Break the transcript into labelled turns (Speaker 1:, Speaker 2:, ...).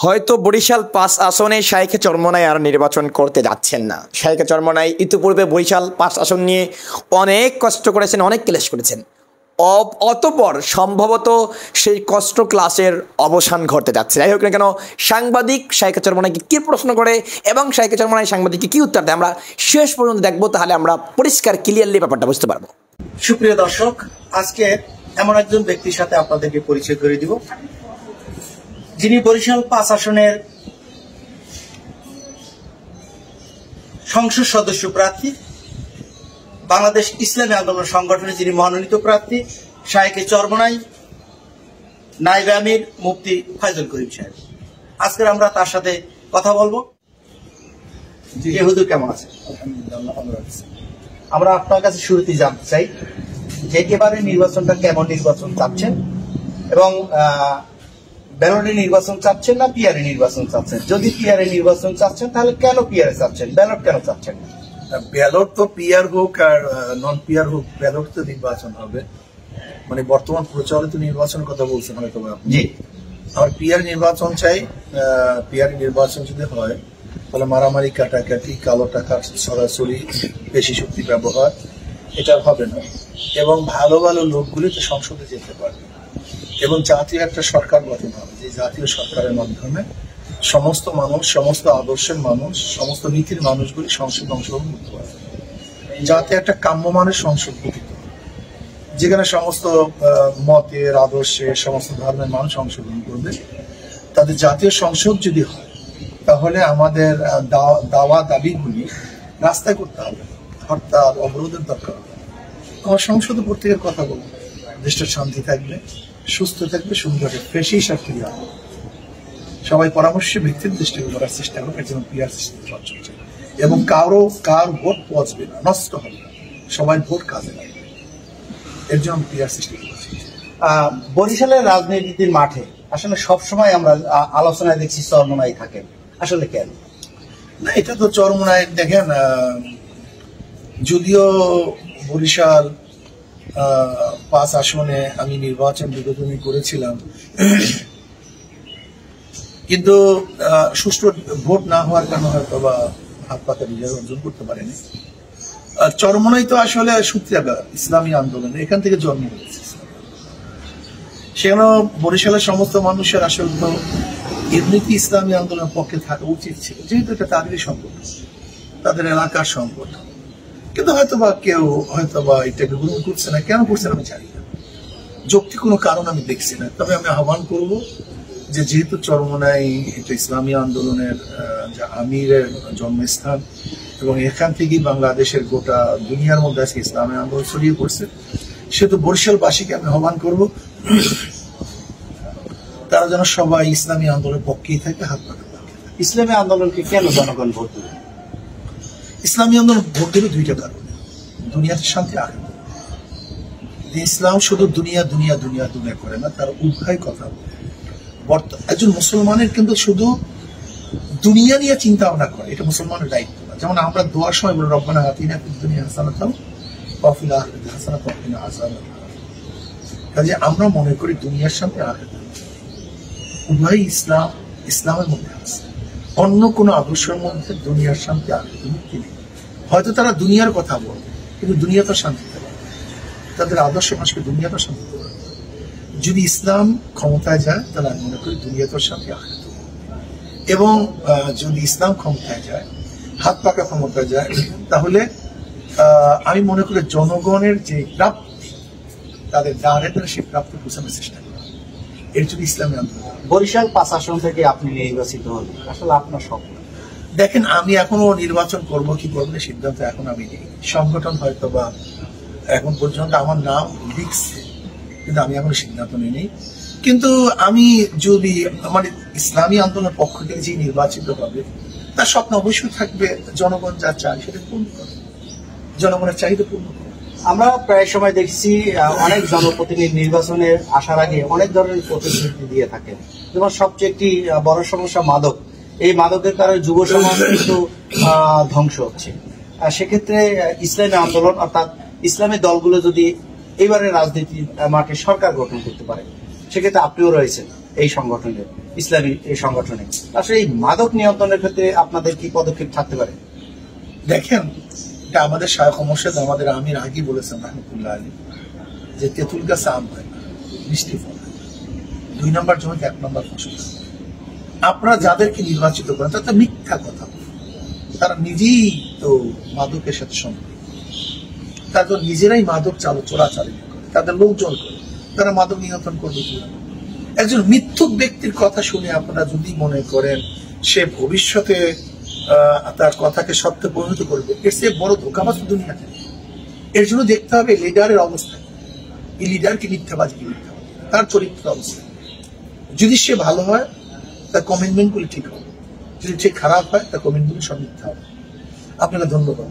Speaker 1: হয়তো বরিশাল ৫ আসনে শাইখে চরমোনাই আর নির্বাচন করতে যাচ্ছেন না। শাইখে চরমোনাই ইতিপূর্বে বরিশাল ৫ আসন নিয়ে অনেক কষ্ট করেছেন, অনেক ক্লেশ করেছেন। অতঃপর সম্ভবত সেই কষ্ট ক্লাসের অবসান ঘটতে যাচ্ছে। যাই হোক না কেন, সাংবাদিক শাইখে চরমোনাইকে কী প্রশ্ন করে এবং শাইখে চরমোনাই সাংবাদিককে কী উত্তর দেয় আমরা শেষ পর্যন্ত দেখবো, তাহলে আমরা পরিষ্কার ক্লিয়ারলি ব্যাপারটা বুঝতে পারবো।
Speaker 2: সুপ্রিয় দর্শক, আজকে এমন একজন ব্যক্তির সাথে আপনাদেরকে পরিচয় করে দিব, যিনি বরিশাল ৫ আসনের সংসদ সদস্য প্রার্থী, বাংলাদেশ ইসলামী আন্দোলন সংগঠনের যিনি মনোনীত প্রার্থী শাইখে চরমোনাই নায়েবে আমির মুফতি ফয়জুল করিম সাহেব। আজকে আমরা তার সাথে কথা বলবো। হুজুর কেমন আছেন? আমরা আপনার কাছে শুরুতেই জানতে চাই যে এবারে নির্বাচনটা কেমন নির্বাচন চাচ্ছেন এবং ব্যালটে নির্বাচন চাচ্ছেন না পিআরএ নির্বাচন চাচ্ছেন? যদি পিআরএ নির্বাচন চাচ্ছেন তাহলে কেন পিআরএ চাচ্ছেন, ব্যালট কেন চাচ্ছেন না?
Speaker 3: ব্যালট তো পিআর হোক আর নন পিআর হোক, ব্যালট তো নির্বাচন হবে। মানে বর্তমান প্রচলিত নির্বাচনের কথা বলছেন হয়তো আপনি।
Speaker 2: জি,
Speaker 3: আমার পিআর নির্বাচন চাই। পিআর নির্বাচন যদি হয় তাহলে মারামারি, কাটাকাটি, কালো টাকা সরাসরি, বেশি শক্তি ব্যবহার, এটা হবে না। এবং ভালো ভালো লোকগুলি তো সংসদে যেতে পারবে এবং জাতীয় একটা সরকার গঠন হবে, যে জাতীয় সরকারের মাধ্যমে সমস্ত মানুষ, সমস্ত আদর্শের মানুষ, সমস্ত নীতির মানুষগুলি সংসদে অংশগ্রহণ করতে পারবে। যাতে একটা কাম্যমানের সংসদ গঠিত, যেখানে সমস্ত মতের, আদর্শের, সমস্ত ধর্মের মানুষ অংশগ্রহণ করবে। তাদের জাতীয় সংসদ যদি হয় তাহলে আমাদের দাওয়া দাবিগুলি রাস্তায় করতে হবে, হরতাল অবরোধের দরকার হবে। আমার সংসদে প্রত্যেকের কথা বলবো, দেশটা শান্তি থাকবে, সুস্থ থাকবে, সুন্দর ফ্রেশি হিসাব ফিরিয়ে আনবে। সবাই পরামর্শ ভিত্তিক দৃষ্টিকে করার চেষ্টা করবে, এর জন্য পিআর সিস্টেম চলছে এবং কার ভোট পচবে না, নষ্ট হবে না, সবাই ভোট কাজে লাগবে, এর জন্য পিআর সিস্টেম করছে।
Speaker 2: বরিশালের রাজনীতির মাঠে আসলে সবসময় আমরা আলোচনায় দেখছি চরমোনাই থাকেন, আসলে কেন?
Speaker 3: না, এটা তো চরমোনাই দেখেন, যদিও বরিশাল ৫ আসনে আমি নির্বাচন বিগত দিনে করেছিলাম, কিন্তু সুষ্ঠু ভোট না হওয়ার কারণে হয়তো বা হাত পাতা বিজয় অর্জন করতে পারেনি। চরমোনাই তো আসলে সূত্রাগার ইসলামী আন্দোলন, এখান থেকে জন্ম হয়েছে। সেখানে বরিশালের সমস্ত মানুষের আসলে তো এমনিতে ইসলামী আন্দোলনের পক্ষে থাকা উচিত ছিল, যেহেতু এটা তাদেরই সংকট, তাদের এলাকার সংকট। কিন্তু হয়তোবা কেউ হয়তোবা এটাকে গ্রহণ করছে না। কেন করছে না আমি জানি না, যৌক্তিক কোনো কারণ আমি দেখছি না। তবে আমি আহ্বান করব যে যেহেতু চরমোনাই এটা ইসলামী আন্দোলনের আমিরের জন্মস্থান এবং এখান থেকেই বাংলাদেশের গোটা দুনিয়ার মধ্যে আজকে ইসলামী আন্দোলন ছড়িয়ে পড়ছে, সেহেতু বরিশালবাসীকে আমি আহ্বান করব তারা যেন সবাই ইসলামী আন্দোলনের পক্ষেই থাকে, হাত পাতে।
Speaker 2: ইসলামী আন্দোলনকে কেন জনগণ ভোট দেবে?
Speaker 3: ইসলামী আন্দোলন ভোট দেবে দুইটা কারণে, দুনিয়াতে শান্তি আর ইসলাম শুধু দুনিয়া দুনিয়া দুনিয়া দুনিয়া করে না, তার উভয় কথা বলে। একজন মুসলমানের কিন্তু শুধু দুনিয়া নিয়ে চিন্তা ভাবনা করে, এটা মুসলমানের দায়িত্ব না। যেমন আমরা দোয়ার সময় বলি রব্বানা আতিনা ফিদ দুনিয়া হাসানাতাও ওয়া ফিল আখিরাতি হাসানাতাও ওয়া কিনা আযাবান্নার। কাজে আমরা মনে করি দুনিয়ার সাথে আখিরাত উভয় ইসলামের মধ্যে আছে। অন্য কোন আদর্শের মধ্যে দুনিয়ার শান্তি আখিরাতের মুক্তি নেই। হয়তো তারা দুনিয়ার কথা বলবে কিন্তু দুনিয়া তো শান্তি দেবে, তাদের আদর্শ মানুষকে দুনিয়া তো শান্তি দেবে। যদি ইসলাম ক্ষমতায় যায় তাহলে আমি মনে করি দুনিয়া তো শান্তি আখিরাত। এবং যদি ইসলাম ক্ষমতায় যায়, হাত পাকা ক্ষমতায় যায়, তাহলে আমি মনে করি জনগণের যে প্রাপ্তি, তাদের দ্বারে সেই প্রাপ্তি বোঝানোর চেষ্টা করা, এর জন্য ইসলামী আন্দোলন।
Speaker 2: বরিশাল ৫ আসন থেকে আপনি নির্বাচিত হলেন, আসলে আপনার স্বপ্ন?
Speaker 3: দেখেন, আমি এখনো নির্বাচন করব কি করবো সিদ্ধান্ত এখন আমি নেই। সংগঠন হয়তো বা এখন পর্যন্ত আমার নাম লিখছে, কিন্তু আমি এখনো সিদ্ধান্ত নিই। কিন্তু আমি যদি মানে ইসলামী আন্দোলনের পক্ষ থেকে যে নির্বাচিত হবে, তার স্বপ্ন অবশ্যই থাকবে জনগণ যা চায় সেটা পূর্ণ করে, জনগণের চাহিদা পূর্ণ করে।
Speaker 2: আমরা প্রায় সময় দেখছি অনেক জনপ্রতিনিধি নির্বাচনের আসার আগে অনেক ধরনের প্রতিশ্রুতি দিয়ে থাকেন, যেমন সবচেয়ে একটি বড় সমস্যা মাদক। এই মাদকের কারণে যুব সমাজ কিন্তু ধ্বংস হচ্ছে। সেক্ষেত্রে ইসলামী আন্দোলন অর্থাৎ ইসলামী দলগুলো যদি এবারে রাজনীতির মাঠে সরকার গঠন করতে পারে, সেক্ষেত্রে আপনিও রয়েছেন, এই সংগঠনের, ইসলামী এই সংগঠনে। আসলে এই মাদক নিয়ন্ত্রণের ক্ষেত্রে আপনাদের কি পদক্ষেপ থাকতে পারে?
Speaker 3: দেখেন, এটা আমাদের শায়খ মোর্শেদ আমাদের আমির আগেই বলেছেন রহমতুল্লাহ আলী, যে তেঁতুল গাছে আম হয় না, মিষ্টি ফল। 2 নম্বর জমিতে 1 নম্বর ফসল। আপনারা যাদেরকে নির্বাচিত করেন তারা মিথ্যা কথা, তারা নিজেই তো মাদকের সাথে সম্পৃক্ত, তাদের নিজেরাই মাদক চোরাচালান করে, তাদের লোকজন করে, তারা মাদক নিয়ন্ত্রণ করবে কিভাবে? একজন মিথ্যুক ব্যক্তির কথা শুনে আপনারা যদি মনে করেন সে ভবিষ্যতে তার কথাকে সত্যে পরিণত করবে, এর চেয়ে বড় ধোঁকাবাজ দুনিয়াতে। এর জন্য দেখতে হবে লিডারের অবস্থা, এই লিডারকে মিথ্যাবাজ কি মিথ্যাবাজ, তার চরিত্র অবস্থা। যদি সে ভালো হয় তার কমিটমেন্ট গুলি ঠিক হবে, যদি সে খারাপ হয় তার কমিটমেন্ট সব মিথ্যা হবে। আপনাকে ধন্যবাদ।